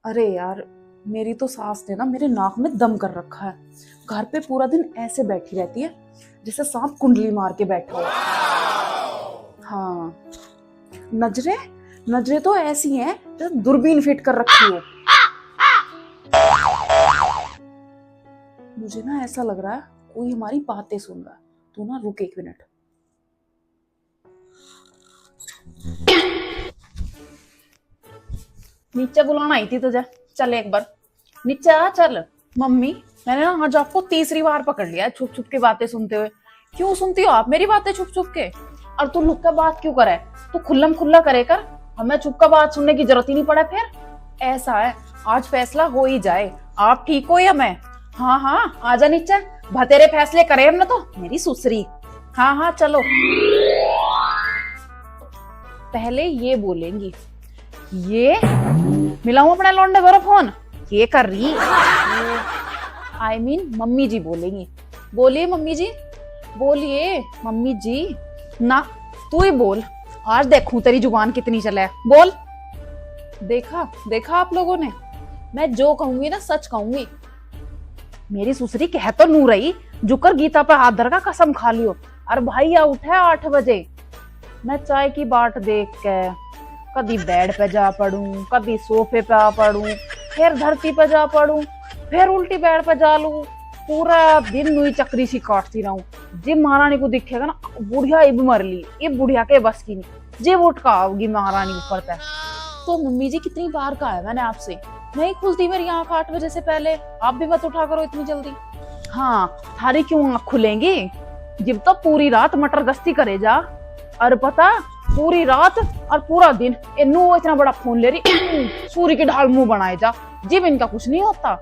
अरे यार, मेरी तो सास ने ना मेरे नाक में दम कर रखा है। घर पे पूरा दिन ऐसे बैठी रहती है जैसे सांप कुंडली मार के बैठा हो। हाँ, नजरे नजरे तो ऐसी हैं जैसे दूरबीन फिट कर रखी हो। मुझे ना ऐसा लग रहा है कोई हमारी बातें सुन रहा है। तू ना रुक 1 मिनट। नीचे बुलाना आई थी तुझे। चल एक बार नीचे आ, चल। मम्मी, मैंने ना आज आपको तीसरी बार पकड़ लिया है छुप छुप के बातें सुनते हुए। क्यों सुनती हो आप मेरी बातें छुप छुप के? और तू लुक कर बात क्यों करे? तू खुल्लम खुल्ला करे कर, हमें छुप कर बात सुनने की जरूरत ही नहीं पड़े फिर। ऐसा है, आज फैसला हो ही जाए, आप ठीक हो या मैं। हाँ हाँ, आजा नीचे, भतेरे फैसले करे हमने तो, मेरी सुसरी। हाँ हाँ चलो। पहले ये बोलेंगी, ये मिलाऊं अपने लौंडे को फोन, ये कर रही। आई मीन मम्मी जी बोलेंगी। बोलिए मम्मी जी, बोलिए मम्मी जी। ना, तू ही बोल, आज देखूं तेरी जुबान कितनी चले है। बोल। देखा देखा आप लोगों ने, मैं जो कहूंगी ना सच कहूंगी। मेरी सुसरी कह तो नू रही, जुकर गीता पे हाथ धर का कसम खा लियो। अरे भाई आ उठे 8 बजे। मैं चाय की बाट देख के कभी बेड पे जा पड़ूं, कभी सोफे पे आ पड़ूं, फिर धरती पे जा पड़ूं, फिर उल्टी बेड पे जा लूं। पूरा दिन नुई चक्री सी काटती रहूं। जिब महारानी को दिखेगा ना, बुढ़िया इब मर ली, ये बुढ़िया के बस की नहीं। जिब उठ का आओगी महारानी ऊपर पे। तो मम्मी जी कितनी बार कहा है मैंने आपसे, नहीं खुलती मेरी आंख 8 बजे से पहले। आप भी मत उठा करो इतनी जल्दी। हाँ, थारी क्यों आंख खुलेंगी? जब तो पूरी रात मटर गश्ती करे जा। और पता, पूरी रात और पूरा दिन इन्नू इतना बड़ा फोन ले रही, सूर्य की ढाल मुंह बनाए जा। जिब इनका कुछ नहीं होता।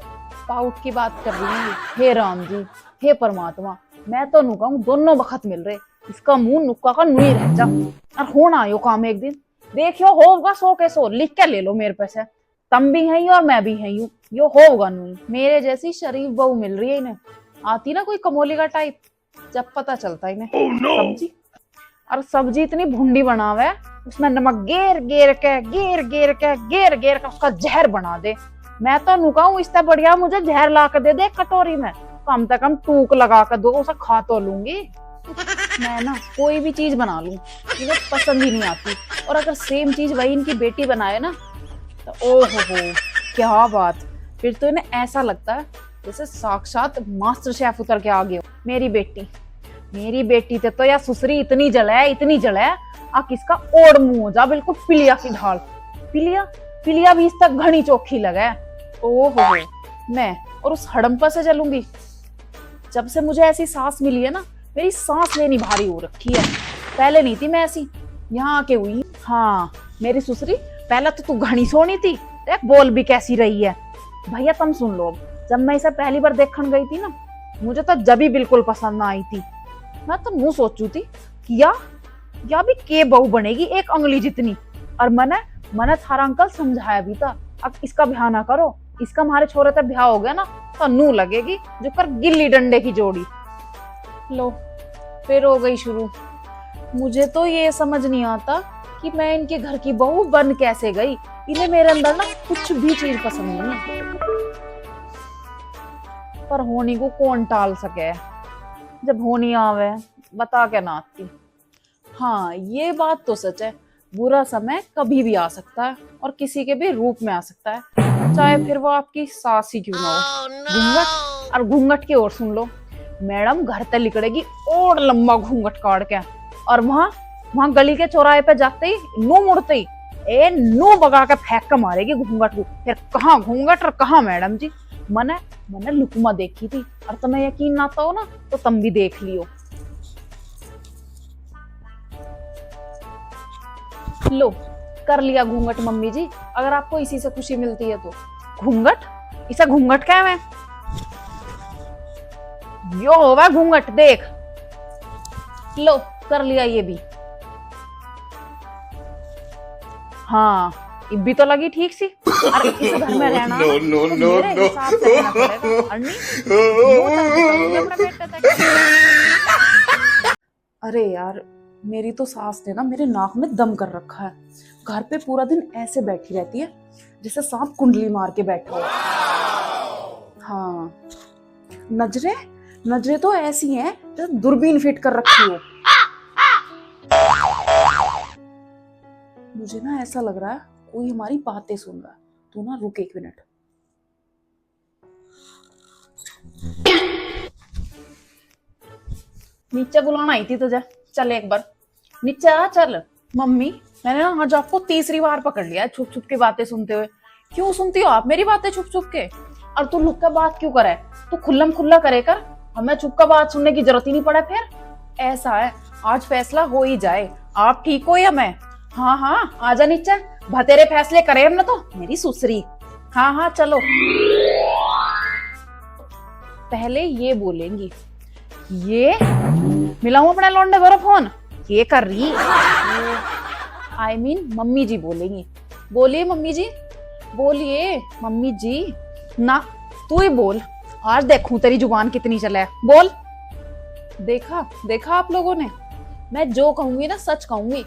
पाउट की बात कर रही है। हे राम जी, हे परमात्मा, मैं तो नु कहूं दोनों बखत मिल रहे, इसका मुंह नुक्का का नुई रह जा। और होना यो काम एक दिन, देखियो होगा 100 के 100, लिख के ले लो मेरे पैसे। तुम भी हैं और मैं भी हैं, यो होगा नुई। मेरे जैसी शरीफ बहू मिल रही है इन्हें। आती ना कोई कमोली का टाइप, जब पता चलता इन्हें। सब्जी, और सब्जी इतनी भुंडी बनावे, उसमें नमक गेर गेर के गेर गेर के गेर गेर के उसका जहर बना दे। मैं तो नुकाऊं, इससे बढ़िया मुझे जहर ला कर दे दे कटोरी में, कम से कम टूक लगा कर दो, उसे खा तो लूंगी। मैं ना कोई भी चीज बना लूं, मुझे पसंद ही नहीं आती। और अगर सेम चीज वही इनकी बेटी बनाए ना, तो ओहो क्या बात। फिर तो इन्हें ऐसा लगता है जैसे साक्षात मास्टर शेफ उतर के आ गए हो। मेरी बेटी तो या सुसरी इतनी जले, आ किसका ओड़ मुंह हो जा, बिल्कुल पिलिया की ढाल। पिलिया भी इस तक घनी चोखी लगे। ओहो, मैं और उस हड़म्पा से चलूंगी। जब से मुझे ऐसी सांस मिली है ना, मेरी सांस लेनी भारी हो रखी है। पहले नहीं थी मैं ऐसी, यहाँ आके हुई। हाँ मेरी सुसरी, पहले तो तू घनी सोनी थी, देख बोल भी कैसी रही है। भैया तुम सुन लो, जब मैं इसे पहली बार देखने गई थी ना, मुझे तो जब भी बिल्कुल पसंद ना आई थी। मैं तो मुंह सोचू थी कि या भी के बहू बनेगी एक अंगली जितनी। और मैंने थारा अंकल समझाया भी था, अब इसका ब्याह ना करो, इसका हमारे छोरे तक ब्याह हो गया ना, तो नू लगेगी जो कर गिल्ली डंडे की जोड़ी। लो, फिर हो गई शुरू। मुझे तो ये समझ नहीं आता कि मैं इनके घर की बहू बन कैसे गई। इन्हें मेरे अंदर ना कुछ भी चीज पसंद नहीं, पर होनी को कौन टाल सके। जब होनी आवे बता के ना आती। हाँ ये बात तो सच है, बुरा समय कभी भी आ सकता है और किसी के भी रूप में आ सकता है, चाहे फिर वो आपकी सास ही क्यों ना हो। घूंघट, और घूंघट की ओर सुन लो, मैडम घर तक लिकड़ेगी और लंबा घूंघट काट के, और वहां गली के चौराहे पे जाते ही नू मुड़ते ही नू बगा के फेंक के मारेगी घूंघट को। फिर कहाँ घूंघट और कहाँ मैडम जी। मैंने लुकमा देखी थी, और तुम्हें यकीन ना आता हो ना तो तुम भी देख लियो। लो, कर लिया घूंघट मम्मी जी, अगर आपको इसी से खुशी मिलती है तो। घूंघट, इसे घूंघट क्या है? यो होगा घूंघट, देख लो, कर लिया ये भी। हाँ, इब भी तो लगी ठीक सी। अरे इस घर में रहना तो मेरे हिसाब से रहना पड़ेगा। अन्नी, दो तरह की करूंगी अपने पेट पे। अरे यार, मेरी तो सास ने ना मेरे नाक में दम कर रखा है। घर पे पूरा दिन ऐसे बैठी रहती है जैसे सांप कुंडली मार के बैठा हो। हाँ, नजरें नजरें तो ऐसी हैं जैसे दूरबीन फिट कर रखी हो। मुझे ना ऐसा लग रहा है कोई हमारी बातें सुन रहा है। तू ना रुक 1 मिनट। नीचे बुलाना आई थी तुझे, चल एक बार नीचे आ चल। मम्मी, मैंने ना आज आपको तीसरी बार पकड़ लिया है छुप छुप के बातें सुनते हुए। क्यों सुनती हो आप मेरी बातें छुप छुप के? और तू लुक का बात क्यों करे? तू खुल्लम खुल्ला करे कर, हमें चुप का बात सुनने की जरूरत ही नहीं पड़े। फिर ऐसा है, आज फैसला हो ही जाए, आप ठीक हो या मैं। हाँ हाँ आजा नीचे, भतेरे फैसले करे हमने तो, मेरी सुसरी। हाँ हाँ चलो। पहले ये बोलेंगी, ये मिलाऊं अपने लौंडे को फोन, ये कर रही। I mean, मम्मी जी बोलेंगी। बोलिए मम्मी जी, बोलिए मम्मी जी। ना तू ही बोल, आज देखूं तेरी जुबान कितनी चले है। बोल। देखा देखा आप लोगों ने, मैं जो कहूंगी ना सच कहूंगी।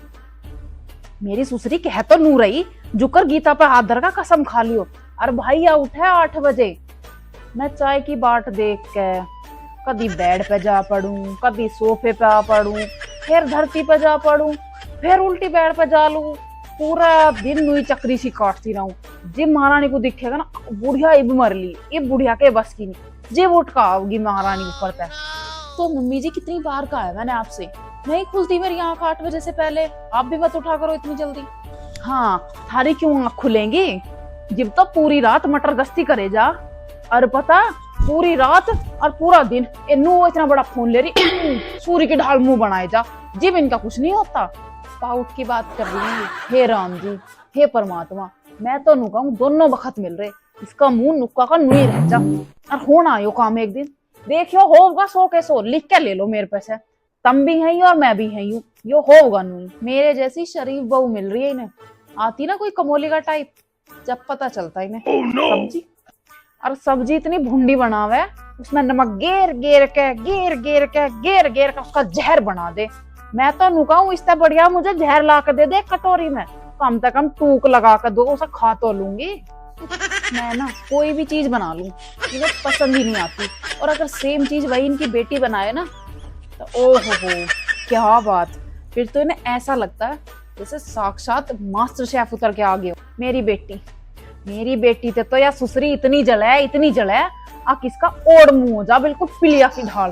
मेरी सुसरी कह तो नू रही, जुकर गीता पे हाथ धर का कसम खा लियो। अरे भाई आ उठे 8 बजे। मैं चाय की बाट देख के कभी बेड पे जा पड़ूं, कभी सोफे पे आ पड़ूं, फिर धरती पे जा पड़ूं, फिर उल्टी बेड पे जा लूं। पूरा दिन नुई चक्री सी काटती रहूं। जिब महारानी को दिखेगा ना, बुढ़िया इब मर ली, ये बुढ़िया के बस की नहीं। जिब उठ का आओगी महारानी ऊपर पे। तो मम्मी जी कितनी बार कहा है मैंने आपसे, नहीं खुलती मेरी आंख 8 बजे से पहले, आप भी मत उठा करो इतनी जल्दी। हाँ, थारी क्यों आंख खुलेंगी? जब तो पूरी रात मटर गश्ती करे जा। और पता, पूरी रात और पूरा दिन इन्नू इतना बड़ा फोन ले रही, सूर्य की ढाल मुंह बनाए जा। जिब इनका कुछ नहीं होता। पाउट की बात कर रही है। हे राम जी, हे परमात्मा, मैं तो नु कहूं दोनों बखत मिल रहे, इसका मुंह नुक्का का नुई रह जा। और होना यो काम एक दिन, देखियो होगा 100 के 100, लिख के ले लो मेरे पैसे। तुम भी हैं और मैं भी हैं, यो होगा नुई। मेरे जैसी शरीफ बहू मिल रही है इन्हें, आती ना कोई कमोली का टाइप, जब पता चलता इन्हें। सब्जी, और सब्जी इतनी भुंडी बनावे, उसमें नमक गेर गेर के उसका जहर बना दे। मैं तो नुकाऊं, इससे बढ़िया मुझे जहर ला कर दे एक कटोरी में, कम से कम टूक लगा कर दो, उसे खा तो लूंगी। मैं ना कोई भी चीज बना लूं, मुझे पसंद ही नहीं आती। और अगर सेम चीज वही इनकी बेटी बनाए ना, तो ओहो क्या बात, फिर तो इन्हें ऐसा लगता है जैसे साक्षात मास्टर शेफ उतर के आ गए हो। मेरी बेटी तो या सुसरी इतनी जले, आ किसका ओढ़ मुंह हो जा, बिल्कुल पिलिया की ढाल।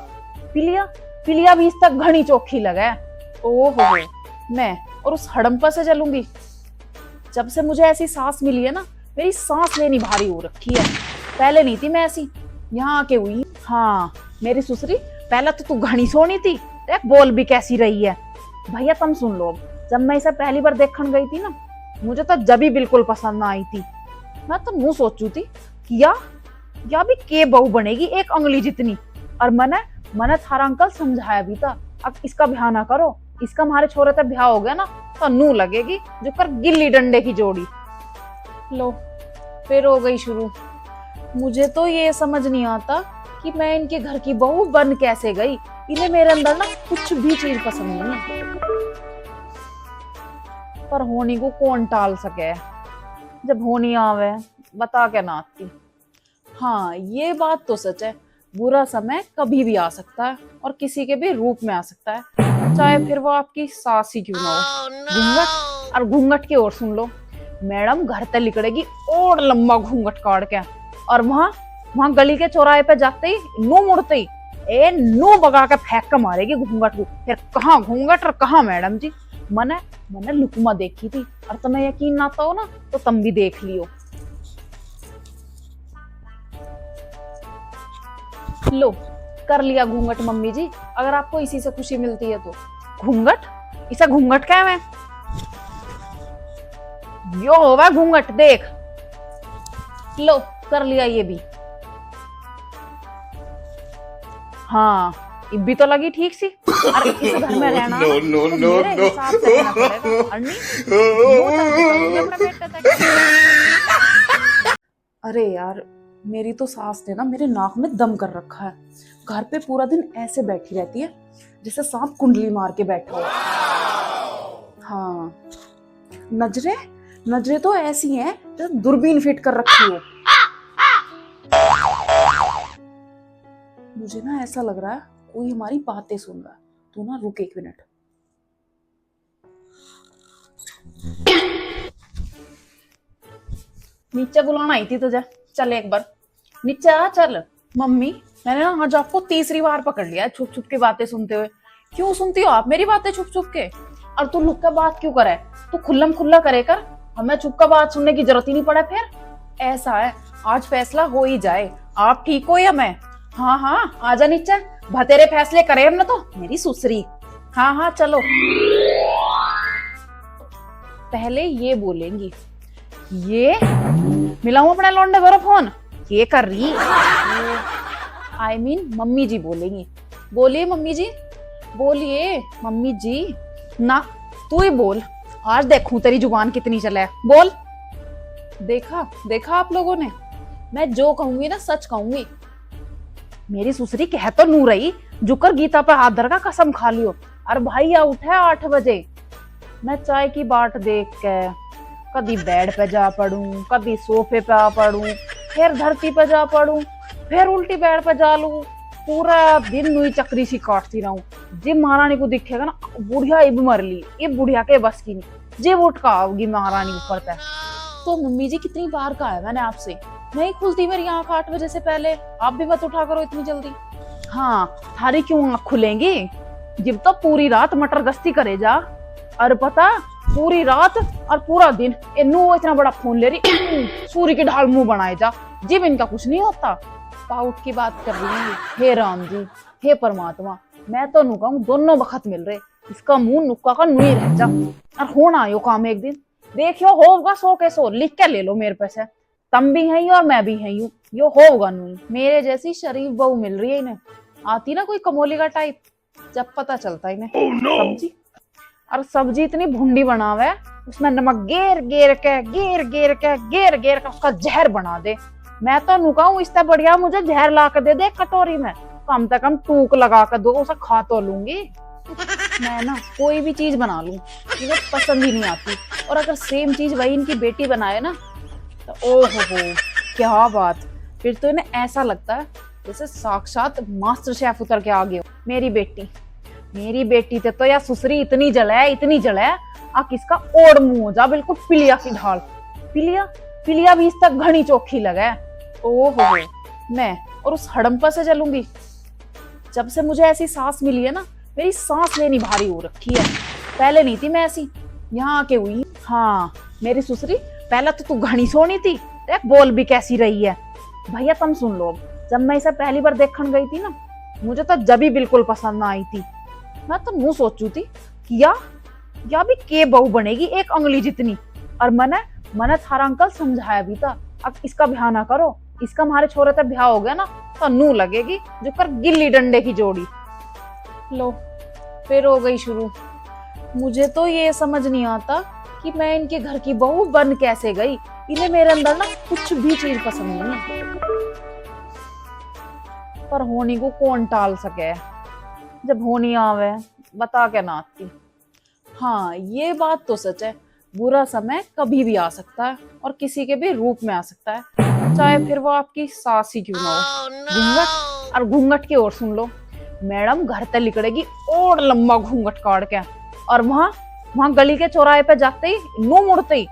पिलिया भी इस तक घनी चोखी लगे। ओहो, मैं और उस हड़म्पा से चलूंगी। जब से मुझे ऐसी सांस मिली है ना, मेरी सांस लेनी भारी हो रखी है। पहले नहीं थी मैं ऐसी, यहाँ आके हुई। हाँ मेरी सुसरी, पहले तो तू घनी सोनी थी, देख बोल भी कैसी रही है। भैया तुम सुन लो, जब मैं इसे पहली बार देखने गई थी ना, मुझे तो जब भी बिल्कुल पसंद ना आई थी। मैं तो मुंह सोचू थी कि या भी के बहू बनेगी एक अंगली जितनी। और मैंने थारा अंकल समझाया भी था, अब इसका ब्याह ना करो, इसका हमारे छोरे तक ब्याह हो गया ना तो नू लगेगी जो कर गिल्ली डंडे की जोड़ी। लो फिर हो गई शुरू। मुझे तो ये समझ नहीं आता कि मैं इनके घर की बहू बन कैसे गई। इन्हें मेरे अंदर ना कुछ भी चीज पसंद नहीं, पर होनी को कौन टाल सके। जब होनी आवे बता के ना आती। हाँ ये बात तो सच है, बुरा समय कभी भी आ सकता है और किसी के भी रूप में आ सकता है, चाहे फिर वो आपकी सास ही क्यों ना हो। घूंघट, और घूंघट की ओर सुन लो, मैडम घर तक लिकड़ेगी और लंबा घूंघट काट के, और वहां गली के चौराहे पे जाते ही नू मुड़ते ही नू बगा के फेंक के मारेगी घूंघट को। फिर कहाँ घूंघट और कहाँ मैडम जी। मैंने लुकमा देखी थी, और तुम्हें यकीन ना आता हो ना तो तुम भी देख लियो। लो कर लिया घूंघट मम्मी जी, अगर आपको इसी से खुशी मिलती है तो। घूंघट, इसे घूंघट क्या है? यो होगा घूंघट, देख लो कर लिया ये भी। हाँ इब भी तो लगी ठीक सी। अरे इस घर में रहना मेरे हिसाब से रहना पड़ेगा। अरे यार, मेरी तो सास ने ना मेरे नाक में दम कर रखा है। घर पे पूरा दिन ऐसे बैठी रहती है जैसे सांप कुंडली मार के बैठा हो। हाँ, नजरें तो ऐसी हैं जैसे दूरबीन फिट कर रखी हो। मुझे ना ऐसा लग रहा है कोई हमारी बातें सुन रहा है। तू ना रुक 1 मिनट। नीचे बुलाना आई थी तुझे, चल एक बार नीचे आ चल। मम्मी, मैंने ना आज आपको तीसरी बार पकड़ लिया है छुप छुप के बातें सुनते हुए। क्यों सुनती हो आप मेरी बातें छुप छुप के? और तू लुक कर बात क्यों करे? तू खुल्लम खुल्ला करे कर, हमें चुप का बात सुनने की जरूरत ही नहीं पड़े। फिर ऐसा है, आज फैसला हो ही जाए, आप ठीक हो या मैं? हाँ हाँ आजा नीचे, भतेरे फैसले करे हमने तो, मेरी सुसरी। हाँ हाँ चलो। पहले ये बोलेंगी, ये मिलाऊं अपने लौंडे को फोन, ये कर रही। I mean, मम्मी जी बोलेंगी। बोलिए मम्मी जी, बोलिए मम्मी जी। ना तू ही बोल, आज देखूं तेरी जुबान कितनी चले है। बोल। देखा देखा आप लोगों ने, मैं जो कहूंगी ना सच कहूंगी। मेरी सुसरी कह तो नू रही, जुकर गीता पे हाथ धर का कसम खा लियो। अरे भाई आ उठे 8 बजे। मैं चाय की बाट देख के कभी बेड पे जा पड़ूं, कभी सोफे पे आ पड़ूं, फिर धरती पे जा पड़ूं, फिर उल्टी बेड पे जा लूं, पूरा दिन नुई चक्री सी काटती रहूं। जिब महारानी को दिखेगा ना, बुढ़िया इब मर ली, ये बुढ़िया के बस की नहीं, जिब उठ का आओगी महारानी ऊपर पे। तो मम्मी जी कितनी बार कहा है मैंने आपसे, नहीं खुलती मेरी आंख 8 बजे से पहले, आप भी मत उठा करो इतनी जल्दी। हाँ थारी क्यों आंख खुलेंगी, जब तो पूरी रात मटर गश्ती करे जा। और पता, पूरी रात और पूरा दिन इन्नू इतना बड़ा फोन ले रही, सूर्य की ढाल मुंह बनाए जा, जिब इनका कुछ नहीं होता। पाउट की बात कर रही है। हे राम जी, हे परमात्मा, मैं तो नु कहूं दोनों बखत मिल रहे, इसका मुंह नुक्का का नुई रह जा। और होना यो काम एक दिन, देखियो होगा 100 के 100, लिख के ले लो मेरे पैसे। तुम भी हैं और मैं भी हैं, यो होगा नुई। मेरे जैसी शरीफ बहू मिल रही है इन्हें, आती ना कोई कमोली का टाइप, जब पता चलता इन्हें। सब्जी, और सब्जी इतनी भुंडी बनावे, उसमें नमक गेर गेर के उसका जहर बना दे। मैं तो नुकाऊं इससे बढ़िया मुझे जहर ला कर दे कटोरी में, कम से कम टूक लगा कर दो, उसे खा तो लूंगी। मैं ना कोई भी चीज बना लूं, मुझे पसंद ही नहीं आती। और अगर सेम चीज वही इनकी बेटी बनाए ना, तो ओहो क्या बात, फिर तो इन्हें ऐसा लगता है जैसे साक्षात मास्टर शेफ उतर के आ गए हो। मेरी बेटी तो या सुसरी इतनी जले, आ किसका ओढ़ मुंह हो जा, बिल्कुल पिलिया की ढाल। पिलिया भी इस तक घनी चोखी लगे। ओहो, मैं और उस हड़म्पा से चलूंगी। जब से मुझे ऐसी सांस मिली है ना, मेरी सांस लेनी भारी हो रखी है। पहले नहीं थी मैं ऐसी, यहाँ आके हुई। हाँ मेरी सुसरी, पहले तो तू घनी सोनी थी, देख बोल भी कैसी रही है। भैया तुम सुन लो, जब मैं इसे पहली बार देखने गई थी ना, मुझे तो जब भी बिल्कुल पसंद ना आई थी। मैं तो मुंह सोचू थी कि या भी के बहू बनेगी एक अंगली जितनी। और मैंने थारा अंकल समझाया भी था, अब इसका ब्याह ना करो, इसका हमारे छोरे तक ब्याह हो गया ना तो नू लगेगी जो कर गिल्ली डंडे की जोड़ी। लो फिर हो गई शुरू। मुझे तो ये समझ नहीं आता कि मैं इनके घर की बहू बन कैसे गई। इन्हें मेरे अंदर ना कुछ भी चीज पसंद नहीं, पर होनी को कौन टाल सके, जब होनी आवे बता के ना आती। हाँ ये बात तो सच है, बुरा समय कभी भी आ सकता है और किसी के भी रूप में आ सकता है, चाहे फिर वो आपकी सास ही क्यों ना हो। घूंघट, और घूंघट की ओर सुन लो, मैडम घर तक लिकड़ेगी और लंबा घूंघट काट के, और वहां गली के चौराहे पे जाते ही नू मुड़ते ही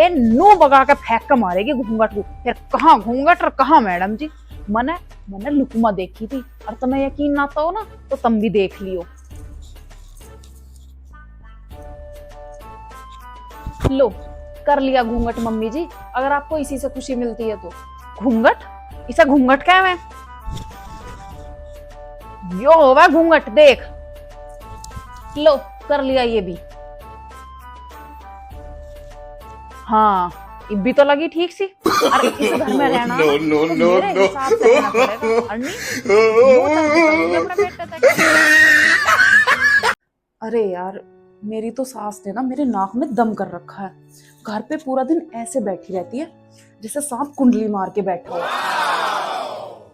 नू बगा के फेंक के मारेगी घूंघट को। फिर कहाँ घूंघट और कहाँ मैडम जी। मैंने लुकमा देखी थी, और तुम्हें यकीन ना आता हो ना तो तुम भी देख लियो। लो कर लिया घूंघट मम्मी जी, अगर आपको इसी से खुशी मिलती है तो। घूंघट, इसे घूंघट क्या है? यो होगा घूंघट, देख लो कर लिया ये भी। हाँ इब भी तो लगी ठीक सी। अरे इस घर में रहना मेरे हिसाब से रहना पड़ेगा। अरे यार मेरी तो सास ने ना मेरे नाक में दम कर रखा है। घर पे पूरा दिन ऐसे बैठी रहती है जैसे सांप कुंडली मार के बैठा हो।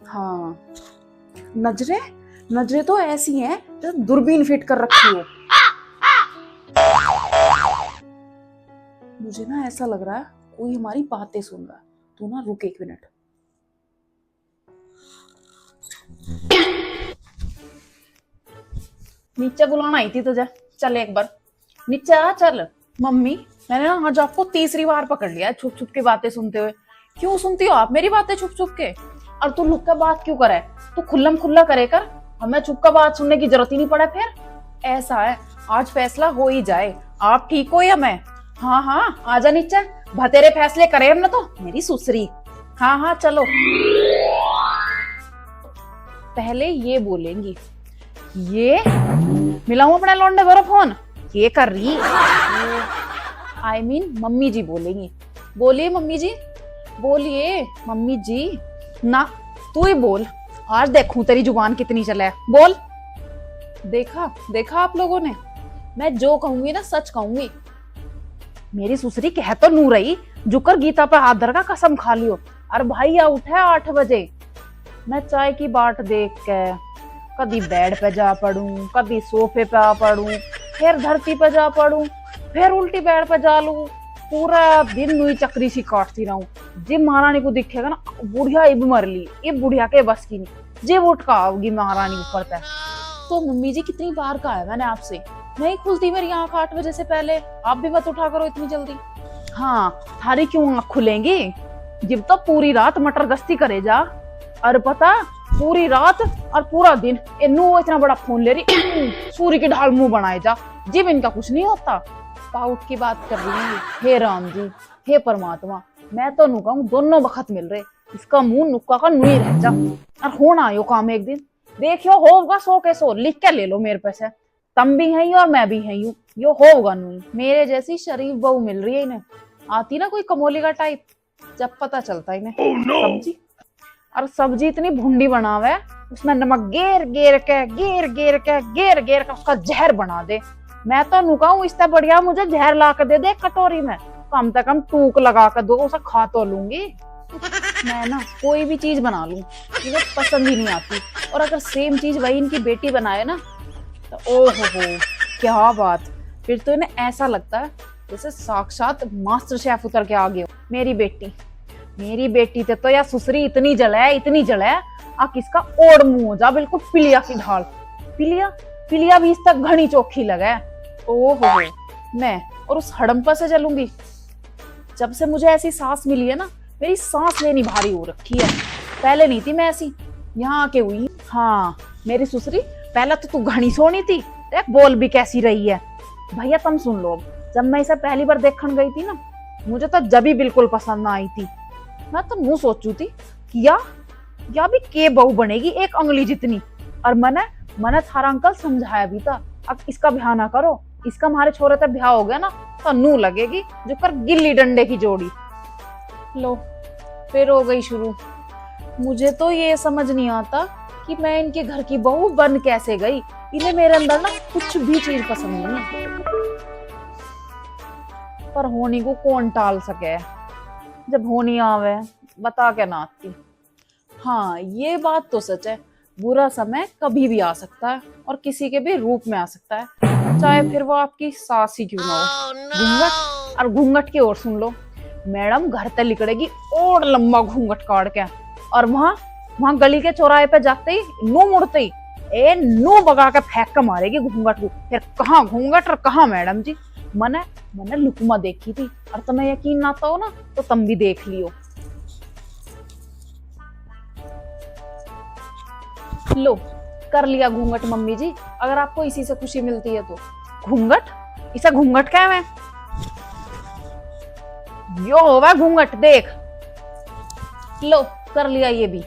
हाँ नजरें तो ऐसी हैं जैसे दूरबीन फिट कर रखी हो। मुझे ना ऐसा लग रहा है कोई हमारी बातें सुन रहा है। तू ना रुक 1 मिनट। नीचे बुलाना आई थी तुझे, चल एक बार नीचे आ चल। मम्मी मैंने ना आज आपको तीसरी बार पकड़ लिया छुप छुप के बातें सुनते हुए। क्यों सुनती हो आप मेरी बातें छुप छुप के? और तू लुक कर बात क्यों करे? तू खुल्लम खुल्ला करे कर, हमें छुप कर बात सुनने की जरूरत ही नहीं पड़े। फिर ऐसा है आज फैसला हो ही जाए, आप ठीक हो या मैं? हाँ हाँ आजा नीचे, भतेरे फैसले करे हमने तो मेरी सुसरी। हाँ हाँ चलो। पहले ये बोलेंगी, ये मिलाऊं अपने लौंडे को फोन, ये कर रही। I mean, मम्मी जी बोलेंगी। बोलिए मम्मी जी, बोलिए मम्मी जी। ना तू ही बोल, आज देखूं तेरी जुबान कितनी चले। बोल। देखा देखा आप लोगों ने, मैं जो कहूंगी ना सच कहूंगी। मेरी सुसरी कह तो नू रही, जुकर गीता पे हाथ धर का कसम खा लियो। अरे भाई आ उठे 8 बजे, मैं चाय की बाट देख के कभी बेड पे जा पड़ूं, कभी सोफे पे आ पड़ूं, फिर धरती पे जा पड़ूं, फिर उल्टी बेड पे जा लूं, पूरा दिन नुई चक्री सी काटती रहूं। जिब महारानी को दिखेगा ना बुढ़िया इब मर ली, ये बुढ़िया के बस की नहीं, जिब उठ का आओगी महारानी ऊपर तक। तो मम्मी जी कितनी बार कहा है मैंने आपसे, नहीं खुलती मेरी आंख 8 बजे से पहले, आप भी मत उठा करो इतनी जल्दी। हाँ थारी क्यों आंख खुलेंगी, जब तो पूरी रात मटर गश्ती करे जा। और पता पूरी रात और पूरा दिन इन्नू इतना बड़ा फोन ले रही, सूर्य की ढाल मुंह बनाए जा, जिब इनका कुछ नहीं होता। पाउट की बात कर रही है। हे राम जी, हे परमात्मा, मैं तो नु कहूं दोनों बखत मिल रहे, इसका मुंह नुक्का का नुई रह जा। और होना यो काम एक दिन, देखियो होगा 100 के 100, लिख के ले लो मेरे पैसे। तुम भी हैं और मैं भी हैं, यो होगा नुई। मेरे जैसी शरीफ बहू मिल रही है इन्हें, आती ना कोई कमोली का टाइप, जब पता चलता इन्हें। सब्जी और सब्जी इतनी भुंडी बनावे, उसमें नमक गेर गेर के उसका जहर बना दे। मैं तो नुकाऊं इससे बढ़िया मुझे जहर ला कर दे कटोरी में, कम से कम टूक लगा कर दो, उसे खा तो लूंगी। मैं ना कोई भी चीज बना लूं, मुझे पसंद ही नहीं आती। और अगर सेम चीज वही इनकी बेटी बनाए ना तो ओहो क्या बात, फिर तो इन्हें ऐसा लगता है जैसे साक्षात मास्टर शेफ उतर के आ गए हो। मेरी बेटी तो या सुसरी इतनी जले आ किसका ओढ़ मुंह हो जा, बिल्कुल पिलिया की ढाल। पिलिया भी इस तक घनी चोखी लगा। ओहो मैं और उस हड़म्पा से चलूंगी। जब से मुझे ऐसी सांस मिली है ना, मेरी सांस लेनी भारी हो रखी है। पहले नहीं थी मैं ऐसी, यहाँ आके हुई। हाँ मेरी सुसरी, पहले तो तू घनी सोनी थी, देख बोल भी कैसी रही है। भैया तुम सुन लो, जब मैं इसे पहली बार देखने गई थी ना, मुझे तो जब भी बिल्कुल पसंद ना आई थी। मैं तो मुंह सोचू थी कि या भी के बहू बनेगी एक अंगली जितनी। और मैंने थारा अंकल समझाया भी था, अब इसका ब्याह ना करो, इसका हमारे छोरे तक ब्याह हो गया ना तो नू लगेगी जो कर गिल्ली डंडे की जोड़ी। लो फिर हो गई शुरू। मुझे तो ये समझ नहीं आता कि मैं इनके घर की बहू बन कैसे गई। इन्हें मेरे अंदर ना कुछ भी चीज पसंद नहीं, पर होनी को कौन टाल सके, जब होनी आवे बता के ना आती। हाँ ये बात तो सच है, बुरा समय कभी भी आ सकता है और किसी के भी रूप में आ सकता है, चाहे फिर वो आपकी सास ही क्यों ना हो। घूंघट और घूंघट की ओर सुन लो, मैडम घर तक लिकड़ेगी और लंबा घूंघट काट के, और वहां गली के चौराहे पे जाते ही नू मुड़ते ही नू बगा के फेंक के मारेगी घूंघट को। फिर कहाँ घूंघट और कहाँ मैडम जी। मैंने लुकमा देखी थी, और तुम्हें यकीन ना आता हो ना तो तुम भी देख लियो। लो कर लिया घूंघट मम्मी जी, अगर आपको इसी से खुशी मिलती है तो। घूंघट, इसे घूंघट क्या है? यो होगा घूंघट, देख लो कर लिया ये भी।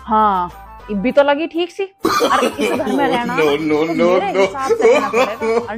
हाँ इब भी तो लगी ठीक सी। अरे इस घर में रहना मेरे हिसाब से रहना पड़ेगा।